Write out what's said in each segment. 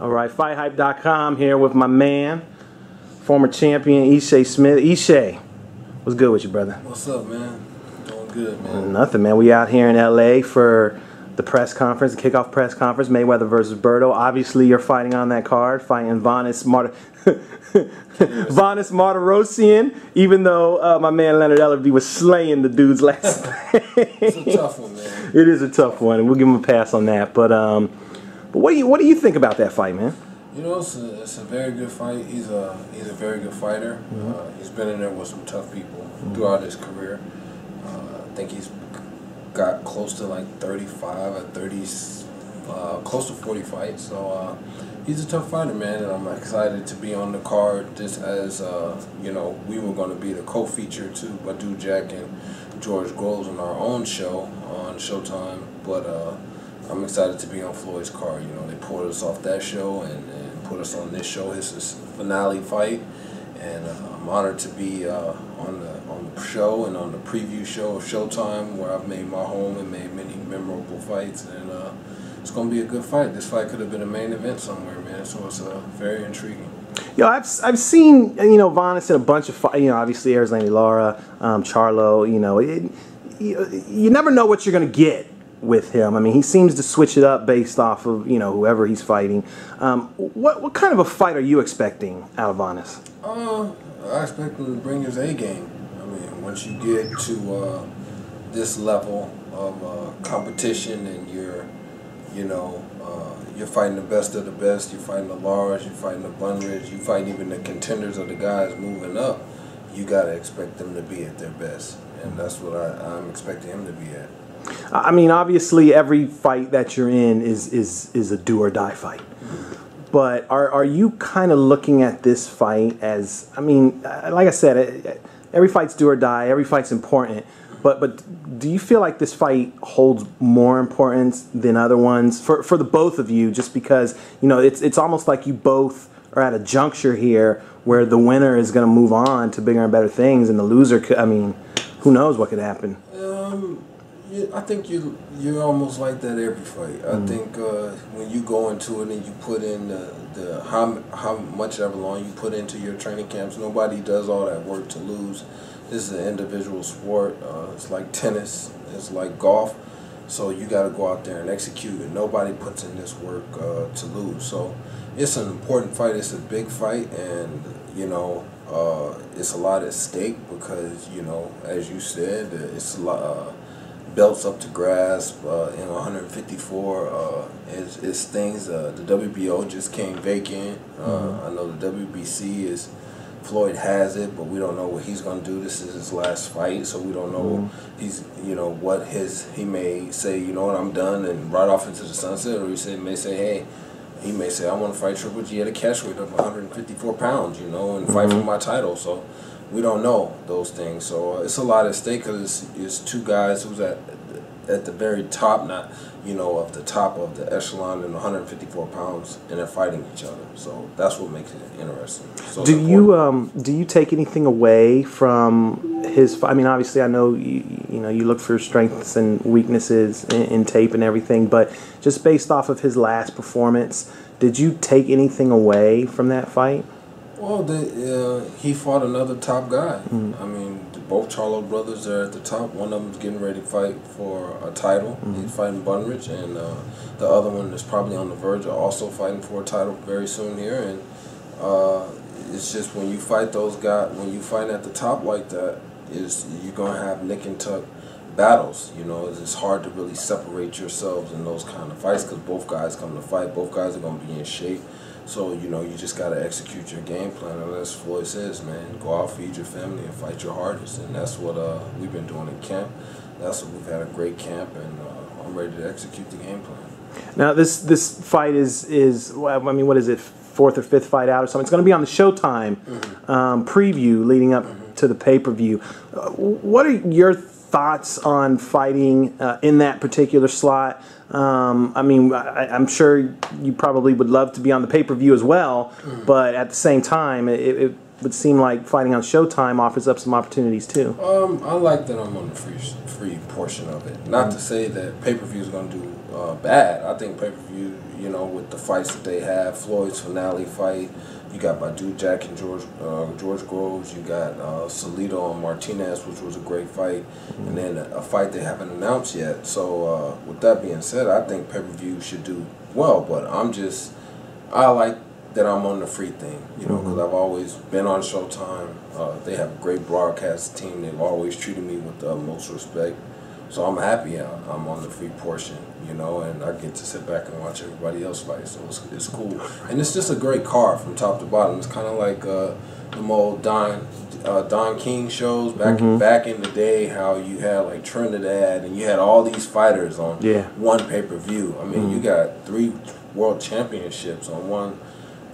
All right, FightHype.com here with my man, former champion Ishe Smith. Ishe, what's good with you, brother? What's up, man? Doing good, man. Nothing, man. We out here in LA for the press conference, the kickoff press conference, Mayweather versus Berto. Obviously, you're fighting on that card, fighting Vanes Martirosyan, even though my man Leonard Ellerby was slaying the dudes last night. It's a tough one, man. It is a tough one, and we'll give him a pass on that. But what do you think about that fight, man? You know, it's a very good fight. He's a very good fighter. He's been in there with some tough people throughout his career. I think he's got close to like 35 or 30, close to 40 fights. So he's a tough fighter, man, and I'm excited to be on the card. Just as you know, we were going to be the co-feature to Badu Jack and George Groves on our own show on Showtime, but I'm excited to be on Floyd's card. You know, they pulled us off that show and put us on this show. His finale fight, and I'm honored to be on the show and on the preview show of Showtime, where I've made my home and made many memorable fights. And it's going to be a good fight. This fight could have been a main event somewhere, man. So it's very intriguing. Yo, I've seen, you know, Vanes in a bunch of fights. You know, obviously Arizona Lara, Charlo. You know, you never know what you're going to get with him. I mean, he seems to switch it up based off of, you know, whoever he's fighting. What kind of a fight are you expecting out of Vanes? I expect him to bring his A game. I mean, once you get to this level of competition, and you're fighting the best of the best, you're fighting the Laras, you're fighting the Bunridge, you fight even the contenders of the guys moving up, you got to expect them to be at their best. And that's what I'm expecting him to be at. I mean, obviously, every fight that you're in is a do or die fight. But are you kind of looking at this fight as, I mean, like I said, every fight's do or die, every fight's important. But do you feel like this fight holds more importance than other ones for the both of you? Just because, you know, it's almost like you both are at a juncture here where the winner is going to move on to bigger and better things, and the loser could, I mean, who knows what could happen? I think you're almost like that every fight. I think when you go into it and you put in how much ever long you put into your training camps, nobody does all that work to lose. This is an individual sport. It's like tennis. It's like golf. So you got to go out there and execute, and nobody puts in this work to lose. So it's an important fight. It's a big fight, and you know, it's a lot at stake because, you know, as you said, it's a lot. Belts up to grasp in 154 is things. The WBO just came vacant. I know the WBC is, Floyd has it, but we don't know what he's going to do. This is his last fight, so we don't know you know, what he may say, you know what, I'm done, and ride off into the sunset, or he may say, hey, he may say, I want to fight Triple G at a catch weight of 154 pounds, you know, and fight for my title. So we don't know those things. So it's a lot at stake because it's two guys who's at the very top, not, you know, of the top of the echelon in 154 pounds, and they're fighting each other. So that's what makes it interesting. So do you take anything away from his fight? I mean, obviously, I know you know you look for strengths and weaknesses in tape and everything, but just based off of his last performance, did you take anything away from that fight? Well, he fought another top guy. I mean, both Charlo brothers are at the top. One of them's getting ready to fight for a title. He's fighting Bunridge, and the other one is probably on the verge of also fighting for a title very soon here. And it's just when you fight those guys, when you fight at the top like that, you're gonna have nick and tuck battles. You know, it's hard to really separate yourselves in those kind of fights because both guys come to fight. Both guys are gonna be in shape. So, you know, you just got to execute your game plan. And as Floyd says, man, go out, feed your family, and fight your hardest. And that's what we've been doing in camp. We've had a great camp, and I'm ready to execute the game plan. Now, this fight is I mean, what is it, fourth or fifth fight out or something? It's going to be on the Showtime preview leading up to the pay-per-view. What are your thoughts on fighting in that particular slot? I mean, I'm sure you probably would love to be on the pay-per-view as well, but at the same time, it would seem like fighting on Showtime offers up some opportunities too. I like that I'm on the free portion of it. Not to say that pay-per-view is going to do bad. I think pay-per-view, you know, with the fights that they have. Floyd's finale fight. You got Badu Jack and George Groves. You got Salido and Martinez, which was a great fight. And then a fight they haven't announced yet. So with that being said, I think pay-per-view should do well. But I like that I'm on the free thing, you know, because I've always been on Showtime. They have a great broadcast team. They've always treated me with the utmost respect. So I'm happy I'm on the free portion, you know, and I get to sit back and watch everybody else fight. So it's cool. And it's just a great card from top to bottom. It's kind of like the old Don King shows back in the day, how you had like Trinidad and you had all these fighters on one pay-per-view. I mean, you got 3 world championships on one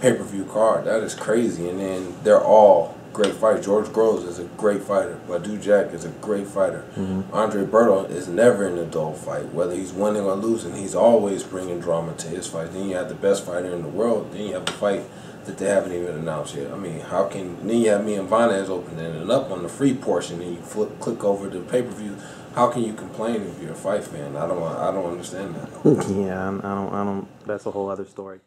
pay-per-view card. That is crazy. And then they're all great fighters. George Groves is a great fighter. Badu Jack is a great fighter. Andre Berto is never in a dull fight. Whether he's winning or losing, he's always bringing drama to his fight. Then you have the best fighter in the world. Then you have a fight that they haven't even announced yet. I mean, then you have me and Vanes opening it up on the free portion, and you click over to pay-per-view. How can you complain if you're a fight fan? I don't understand that. Yeah, I don't. That's a whole other story.